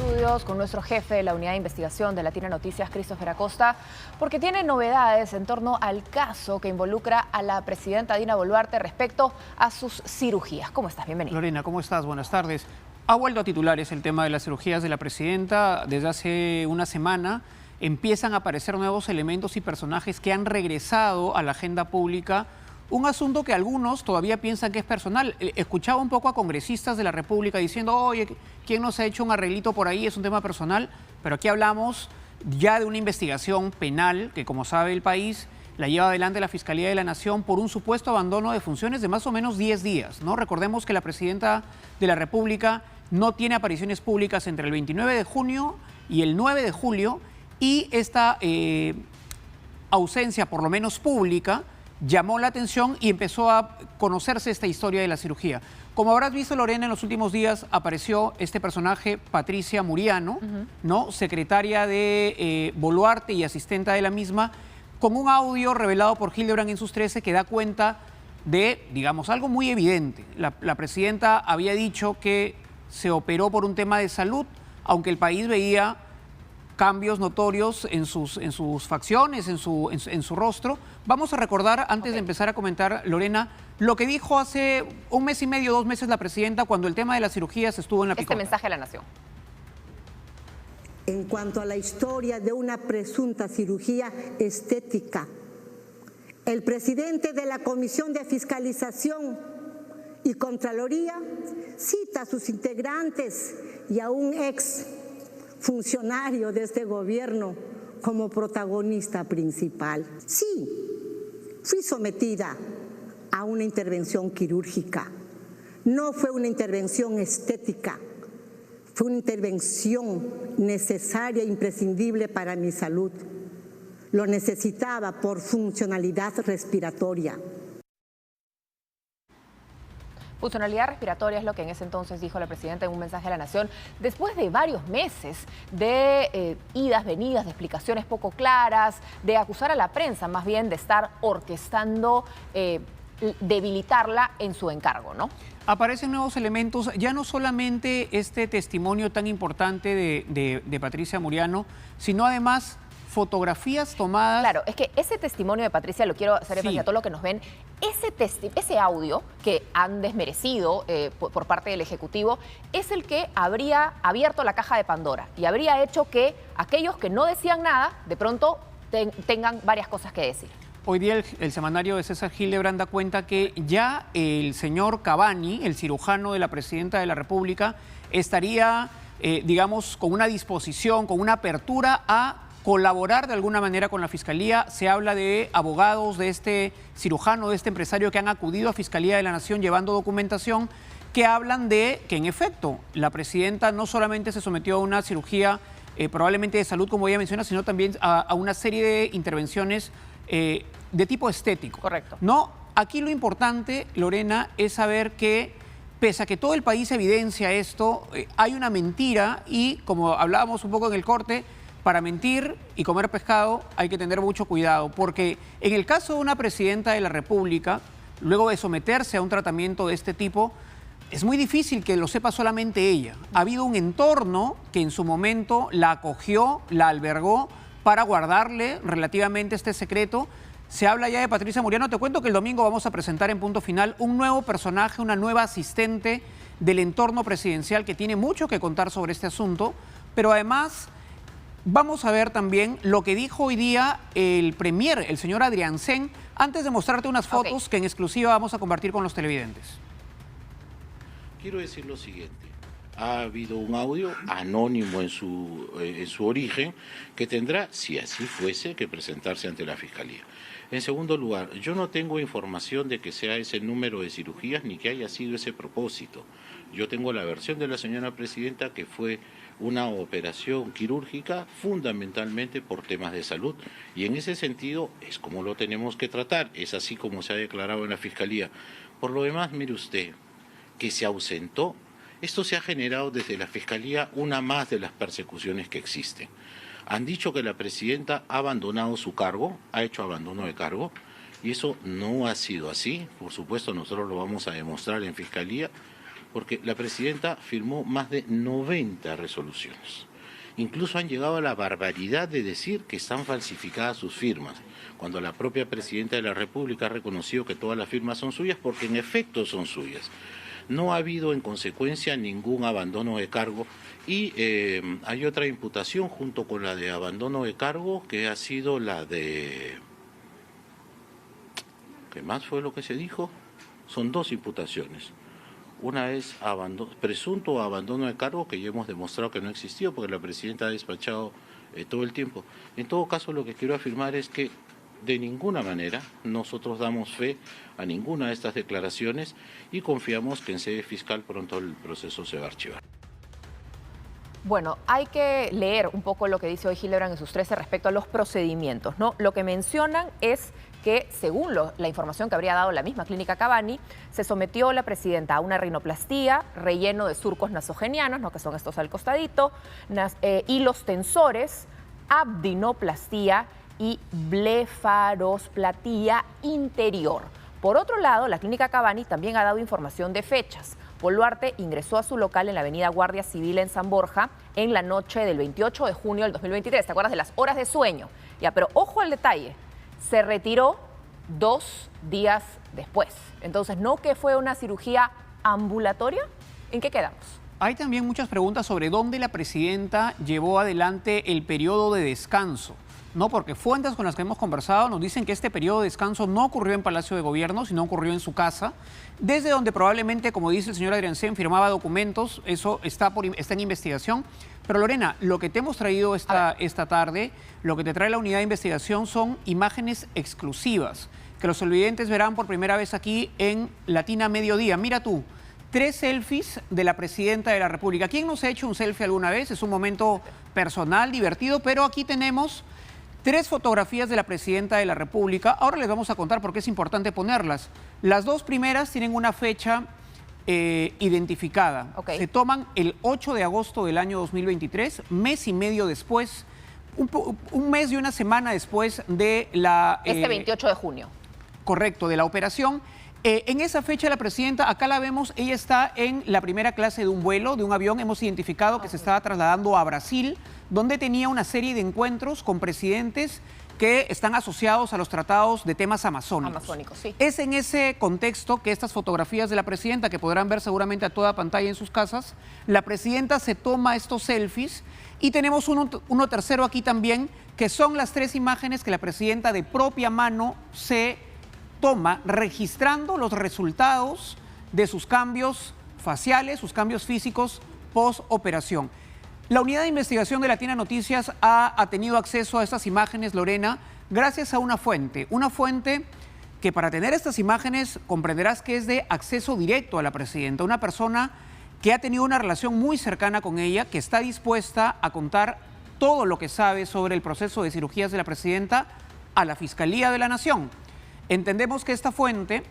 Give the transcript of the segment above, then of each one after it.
estudios con nuestro jefe de la unidad de investigación de Latina Noticias, Christopher Acosta, porque tiene novedades en torno al caso que involucra a la presidenta Dina Boluarte respecto a sus cirugías. ¿Cómo estás? Bienvenido. Lorena, ¿cómo estás? Buenas tardes. Ha vuelto a titulares el tema de las cirugías de la presidenta. Desde hace una semana empiezan a aparecer nuevos elementos y personajes que han regresado a la agenda pública. Un asunto que algunos todavía piensan que es personal. Escuchaba un poco a congresistas de la República diciendo, oye, ¿quién nos ha hecho un arreglito por ahí? Es un tema personal. Pero aquí hablamos ya de una investigación penal que, como sabe el país, la lleva adelante la Fiscalía de la Nación por un supuesto abandono de funciones de más o menos 10 días, ¿no? Recordemos que la presidenta de la República no tiene apariciones públicas entre el 29 de junio y el 9 de julio y esta ausencia, por lo menos pública, llamó la atención y empezó a conocerse esta historia de la cirugía. Como habrás visto, Lorena, en los últimos días apareció este personaje, Patricia Muriano, ¿no? Secretaria de Boluarte y asistenta de la misma, con un audio revelado por Hildebrand en sus 13 que da cuenta de, digamos, algo muy evidente. La presidenta había dicho que se operó por un tema de salud, aunque el país veía cambios notorios en sus facciones, en su rostro. Vamos a recordar, antes de empezar a comentar, Lorena, lo que dijo hace un mes y medio, 2 meses la presidenta cuando el tema de las cirugías estuvo en la picota. Este mensaje a la Nación. En cuanto a la historia de una presunta cirugía estética, el presidente de la Comisión de Fiscalización y Contraloría cita a sus integrantes y a un ex funcionario de este gobierno como protagonista principal. Sí, fui sometida a una intervención quirúrgica. No fue una intervención estética, fue una intervención necesaria e imprescindible para mi salud. Lo necesitaba por funcionalidad respiratoria. Funcionalidad respiratoria es lo que en ese entonces dijo la presidenta en un mensaje a la Nación, después de varios meses de idas, venidas, de explicaciones poco claras, de acusar a la prensa más bien de estar orquestando debilitarla en su encargo, ¿no? Aparecen nuevos elementos, ya no solamente este testimonio tan importante de Patricia Muriano, sino además fotografías tomadas. Claro, es que ese testimonio de Patricia, lo quiero hacer énfasis a todos los que nos ven, ese audio que han desmerecido por parte del Ejecutivo es el que habría abierto la caja de Pandora y habría hecho que aquellos que no decían nada, de pronto tengan varias cosas que decir. Hoy día el semanario de César Hildebrand da cuenta que ya el señor Cavani, el cirujano de la presidenta de la República, estaría, digamos, con una disposición, con una apertura a colaborar de alguna manera con la Fiscalía. Se habla de abogados de este cirujano, de este empresario que han acudido a Fiscalía de la Nación llevando documentación que hablan de que en efecto la presidenta no solamente se sometió a una cirugía probablemente de salud, como ella menciona, sino también a una serie de intervenciones de tipo estético. Correcto. No, aquí lo importante, Lorena, es saber que pese a que todo el país evidencia esto, hay una mentira y, como hablábamos un poco en el corte, para mentir y comer pescado hay que tener mucho cuidado, porque en el caso de una presidenta de la República, luego de someterse a un tratamiento de este tipo, es muy difícil que lo sepa solamente ella. Ha habido un entorno que en su momento la acogió, la albergó para guardarle relativamente este secreto. Se habla ya de Patricia Muriano. Te cuento que el domingo vamos a presentar en Punto Final un nuevo personaje, una nueva asistente del entorno presidencial que tiene mucho que contar sobre este asunto, pero además vamos a ver también lo que dijo hoy día el premier, el señor Adriancén, antes de mostrarte unas fotos que en exclusiva vamos a compartir con los televidentes. Quiero decir lo siguiente. Ha habido un audio anónimo en su origen que tendrá, si así fuese, que presentarse ante la Fiscalía. En segundo lugar, yo no tengo información de que sea ese número de cirugías ni que haya sido ese propósito. Yo tengo la versión de la señora presidenta que fue una operación quirúrgica fundamentalmente por temas de salud y en ese sentido es como lo tenemos que tratar, es así como se ha declarado en la Fiscalía. Por lo demás, mire usted, que se ausentó, esto se ha generado desde la Fiscalía una más de las persecuciones que existen. Han dicho que la presidenta ha abandonado su cargo, ha hecho abandono de cargo, y eso no ha sido así. Por supuesto, nosotros lo vamos a demostrar en Fiscalía, porque la presidenta firmó más de 90 resoluciones. Incluso han llegado a la barbaridad de decir que están falsificadas sus firmas, cuando la propia presidenta de la República ha reconocido que todas las firmas son suyas, porque en efecto son suyas. No ha habido en consecuencia ningún abandono de cargo y hay otra imputación junto con la de abandono de cargo que ha sido la de... ¿Qué más fue lo que se dijo? Son dos imputaciones. Una es presunto abandono de cargo, que ya hemos demostrado que no existió porque la presidenta ha despachado todo el tiempo. En todo caso, lo que quiero afirmar es que de ninguna manera nosotros damos fe a ninguna de estas declaraciones y confiamos que en sede fiscal pronto el proceso se va a archivar. Bueno, hay que leer un poco lo que dice hoy Hildebrand en sus 13 respecto a los procedimientos, ¿no? Lo que mencionan es que, según la información que habría dado la misma clínica Cavani, se sometió la presidenta a una rinoplastía, relleno de surcos nasogenianos, ¿no?, que son estos al costadito, hilos tensores, abdinoplastía y blefarosplatía interior. Por otro lado, la clínica Cavani también ha dado información de fechas. Boluarte ingresó a su local en la avenida Guardia Civil en San Borja en la noche del 28 de junio del 2023. ¿Te acuerdas de las horas de sueño? Ya, pero ojo al detalle. Se retiró 2 días después. Entonces, ¿no que fue una cirugía ambulatoria? ¿En qué quedamos? Hay también muchas preguntas sobre dónde la presidenta llevó adelante el periodo de descanso. No, porque fuentes con las que hemos conversado nos dicen que este periodo de descanso no ocurrió en Palacio de Gobierno, sino ocurrió en su casa, desde donde probablemente, como dice el señor Adriancén, firmaba documentos. Eso está en investigación. Pero Lorena, lo que te hemos traído esta tarde, lo que te trae la unidad de investigación son imágenes exclusivas, que los televidentes verán por primera vez aquí en Latina Mediodía. Mira tú, 3 selfies de la presidenta de la República. ¿Quién no se ha hecho un selfie alguna vez? Es un momento personal, divertido, pero aquí tenemos 3 fotografías de la presidenta de la República. Ahora les vamos a contar por qué es importante ponerlas. Las 2 primeras tienen una fecha identificada. Okay. Se toman el 8 de agosto del año 2023, mes y medio después, un mes y una semana después de la... 28 de junio. Correcto, de la operación. En esa fecha la presidenta, acá la vemos, ella está en la primera clase de un vuelo, de un avión. Hemos identificado que se estaba trasladando a Brasil, donde tenía una serie de encuentros con presidentes que están asociados a los tratados de temas amazónicos. Sí. Es en ese contexto que estas fotografías de la presidenta, que podrán ver seguramente a toda pantalla en sus casas, la presidenta se toma estos selfies y tenemos uno tercero aquí también, que son las 3 imágenes que la presidenta de propia mano se toma registrando los resultados de sus cambios faciales, sus cambios físicos post-operación. La unidad de investigación de Latina Noticias ha tenido acceso a estas imágenes, Lorena, gracias a una fuente que, para tener estas imágenes, comprenderás que es de acceso directo a la presidenta, una persona que ha tenido una relación muy cercana con ella, que está dispuesta a contar todo lo que sabe sobre el proceso de cirugías de la presidenta a la Fiscalía de la Nación. Entendemos que esta fuente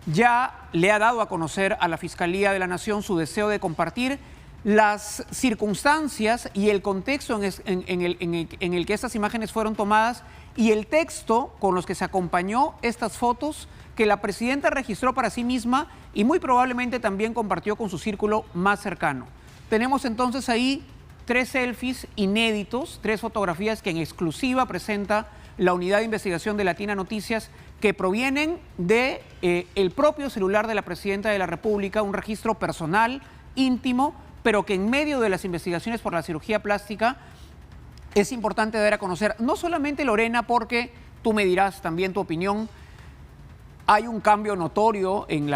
ya le ha dado a conocer a la Fiscalía de la Nación su deseo de compartir las circunstancias y el contexto en el que estas imágenes fueron tomadas y el texto con los que se acompañó estas fotos que la presidenta registró para sí misma y muy probablemente también compartió con su círculo más cercano. Tenemos entonces ahí 3 selfies inéditos, 3 fotografías que en exclusiva presenta la unidad de investigación de Latina Noticias, que provienen de el propio celular de la presidenta de la República, un registro personal, íntimo, pero que en medio de las investigaciones por la cirugía plástica es importante dar a conocer, no solamente, Lorena, porque tú me dirás también tu opinión, hay un cambio notorio en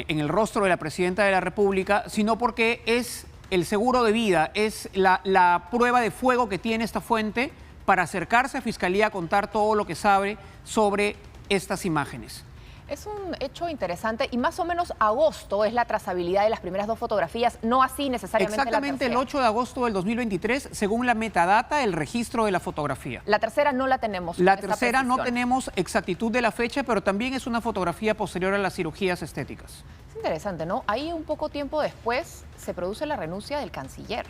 el rostro de la presidenta de la República, sino porque es el seguro de vida, es la prueba de fuego que tiene esta fuente para acercarse a Fiscalía a contar todo lo que sabe sobre estas imágenes. Es un hecho interesante y más o menos agosto es la trazabilidad de las primeras 2 fotografías, no así necesariamente exactamente la tercera. El 8 de agosto del 2023, según la metadata, el registro de la fotografía. La tercera no la tenemos. La tercera no tenemos exactitud de la fecha, pero también es una fotografía posterior a las cirugías estéticas. Es interesante, ¿no? Ahí un poco tiempo después se produce la renuncia del canciller.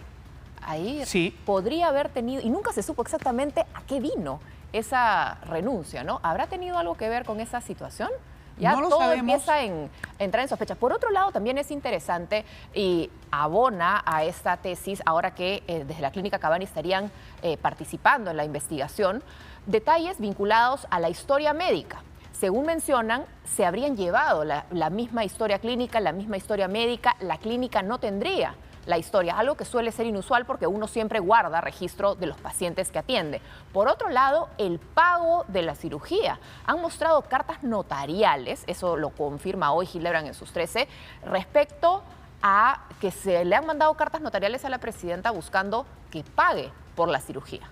Ahí sí podría haber tenido, y nunca se supo exactamente a qué vino esa renuncia, ¿no? ¿Habrá tenido algo que ver con esa situación? Ya No lo todo sabemos. empieza a entrar en sospecha. Por otro lado, también es interesante y abona a esta tesis, ahora que desde la Clínica Cabanne estarían participando en la investigación, detalles vinculados a la historia médica. Según mencionan, se habrían llevado la misma historia clínica, la misma historia médica, la clínica no tendría la historia, algo que suele ser inusual porque uno siempre guarda registro de los pacientes que atiende. Por otro lado, el pago de la cirugía. Han mostrado cartas notariales, eso lo confirma hoy Hildebrand en sus 13, respecto a que se le han mandado cartas notariales a la presidenta buscando que pague por la cirugía.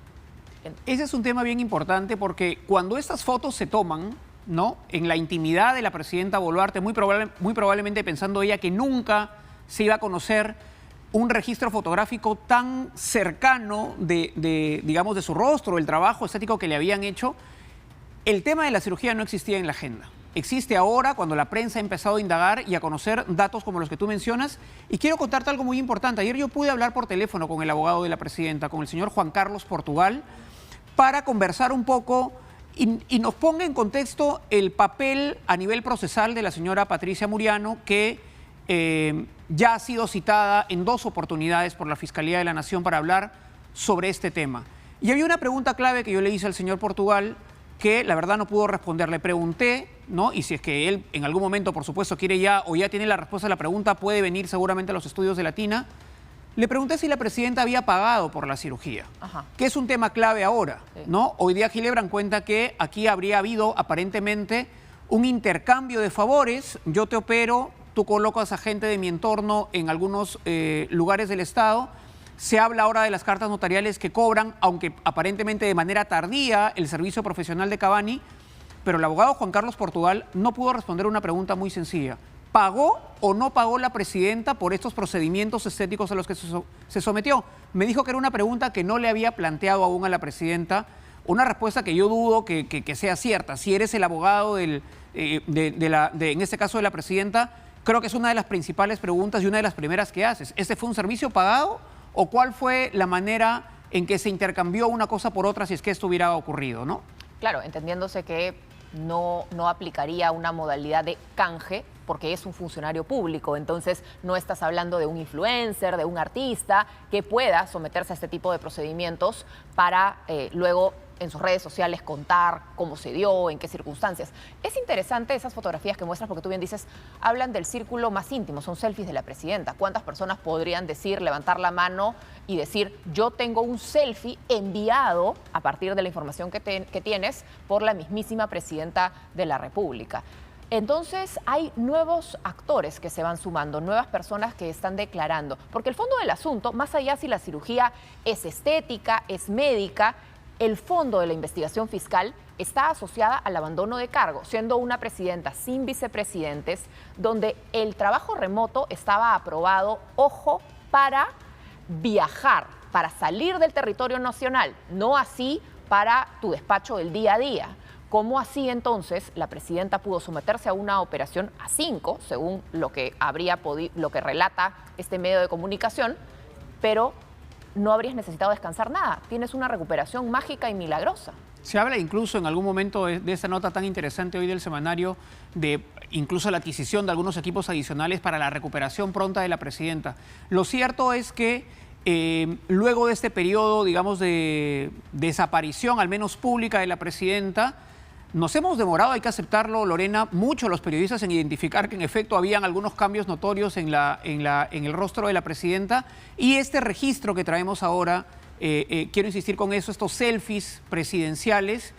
Ese es un tema bien importante porque cuando estas fotos se toman, ¿no?, en la intimidad de la presidenta Boluarte, muy probablemente pensando ella que nunca se iba a conocer un registro fotográfico tan cercano digamos, de su rostro, el trabajo estético que le habían hecho, el tema de la cirugía no existía en la agenda. Existe ahora cuando la prensa ha empezado a indagar y a conocer datos como los que tú mencionas. Y quiero contarte algo muy importante. Ayer yo pude hablar por teléfono con el abogado de la presidenta, con el señor Juan Carlos Portugal, para conversar un poco y nos ponga en contexto el papel a nivel procesal de la señora Patricia Muriano, que ya ha sido citada en 2 oportunidades por la Fiscalía de la Nación para hablar sobre este tema. Y había una pregunta clave que yo le hice al señor Portugal que la verdad no pudo responder. Le pregunté, ¿no?, y si es que él en algún momento, por supuesto, quiere ya o ya tiene la respuesta a la pregunta, puede venir seguramente a los estudios de Latina. Le pregunté si la presidenta había pagado por la cirugía, que es un tema clave ahora, ¿no? Hoy día Hildebrand cuenta que aquí habría habido aparentemente un intercambio de favores. Yo te opero, tú colocas a gente de mi entorno en algunos lugares del Estado. Se habla ahora de las cartas notariales que cobran, aunque aparentemente de manera tardía, el servicio profesional de Cabanne, pero el abogado Juan Carlos Portugal no pudo responder una pregunta muy sencilla. ¿Pagó o no pagó la presidenta por estos procedimientos estéticos a los que se sometió? Me dijo que era una pregunta que no le había planteado aún a la presidenta, una respuesta que yo dudo que sea cierta. Si eres el abogado en este caso de la presidenta, creo que es una de las principales preguntas y una de las primeras que haces. ¿Este fue un servicio pagado o cuál fue la manera en que se intercambió una cosa por otra si es que esto hubiera ocurrido, ¿no? Claro, entendiéndose que no aplicaría una modalidad de canje porque es un funcionario público, entonces no estás hablando de un influencer, de un artista que pueda someterse a este tipo de procedimientos para luego en sus redes sociales contar cómo se dio, en qué circunstancias. Es interesante esas fotografías que muestras porque tú bien dices, hablan del círculo más íntimo, son selfies de la presidenta. ¿Cuántas personas podrían decir, levantar la mano y decir, yo tengo un selfie enviado a partir de la información que tienes por la mismísima presidenta de la República? Entonces hay nuevos actores que se van sumando, nuevas personas que están declarando, porque el fondo del asunto, más allá si la cirugía es estética, es médica, el fondo de la investigación fiscal está asociada al abandono de cargo, siendo una presidenta sin vicepresidentes, donde el trabajo remoto estaba aprobado, ojo, para viajar, para salir del territorio nacional, no así para tu despacho del día a día. ¿Cómo así entonces la presidenta pudo someterse a una operación a 5, según lo que relata este medio de comunicación, pero no habrías necesitado descansar nada? Tienes una recuperación mágica y milagrosa. Se habla incluso en algún momento de esta nota tan interesante hoy del semanario de incluso la adquisición de algunos equipos adicionales para la recuperación pronta de la presidenta. Lo cierto es que luego de este periodo, digamos, de desaparición, al menos pública, de la presidenta, nos hemos demorado, hay que aceptarlo, Lorena, mucho los periodistas en identificar que en efecto habían algunos cambios notorios en el rostro de la presidenta, y este registro que traemos ahora, quiero insistir con eso, estos selfies presidenciales,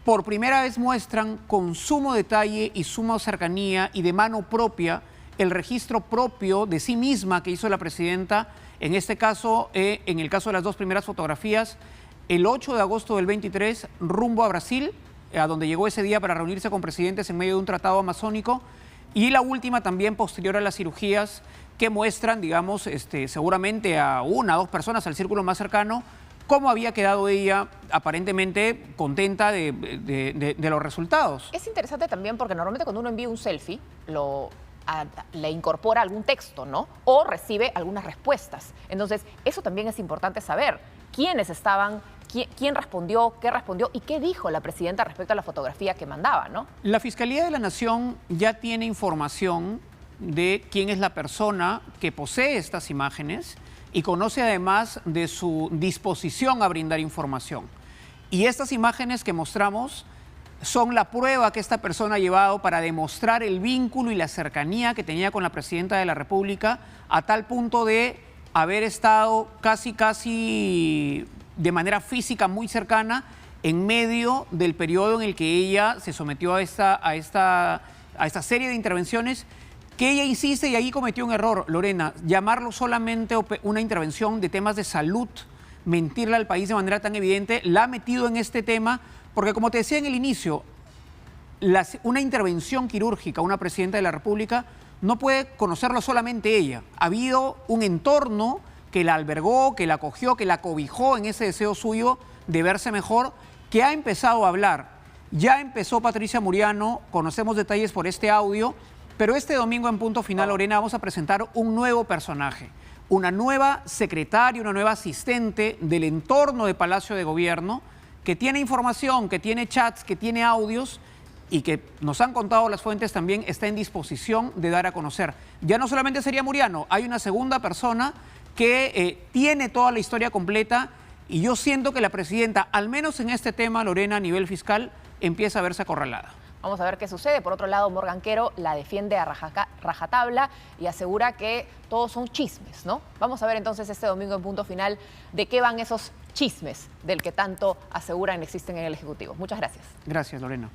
por primera vez muestran con sumo detalle y suma cercanía y de mano propia el registro propio de sí misma que hizo la presidenta, en este caso, en el caso de las 2 primeras fotografías, el 8 de agosto del 23, rumbo a Brasil, a donde llegó ese día para reunirse con presidentes en medio de un tratado amazónico, y la última también posterior a las cirugías, que muestran, digamos, seguramente a 1 o 2 personas, al círculo más cercano, cómo había quedado ella aparentemente contenta de los resultados. Es interesante también porque normalmente cuando uno envía un selfie, le incorpora algún texto, ¿no? O recibe algunas respuestas. Entonces, eso también es importante saber. ¿Quiénes quién respondió, qué respondió y qué dijo la presidenta respecto a la fotografía que mandaba, ¿no? La Fiscalía de la Nación ya tiene información de quién es la persona que posee estas imágenes y conoce además de su disposición a brindar información. Y estas imágenes que mostramos son la prueba que esta persona ha llevado para demostrar el vínculo y la cercanía que tenía con la presidenta de la República, a tal punto de haber estado casi de manera física muy cercana en medio del periodo en el que ella se sometió a esta serie de intervenciones, que ella insiste, y ahí cometió un error, Lorena, llamarlo solamente una intervención de temas de salud, mentirle al país de manera tan evidente, la ha metido en este tema, porque como te decía en el inicio, una intervención quirúrgica, una presidenta de la República, no puede conocerlo solamente ella. Ha habido un entorno que la albergó, que la acogió, que la cobijó en ese deseo suyo de verse mejor, que ha empezado a hablar. Ya empezó Patricia Muriano, conocemos detalles por este audio, pero este domingo en Punto Final, Lorena, vamos a presentar un nuevo personaje, una nueva secretaria, una nueva asistente del entorno de Palacio de Gobierno, que tiene información, que tiene chats, que tiene audios y que nos han contado las fuentes también está en disposición de dar a conocer. Ya no solamente sería Muriano, hay una segunda persona que tiene toda la historia completa y yo siento que la presidenta, al menos en este tema, Lorena, a nivel fiscal, empieza a verse acorralada. Vamos a ver qué sucede. Por otro lado, Morgan Quero la defiende a rajatabla y asegura que todos son chismes, ¿no? Vamos a ver entonces este domingo en Punto Final de qué van esos chismes del que tanto aseguran existen en el Ejecutivo. Muchas gracias. Gracias, Lorena.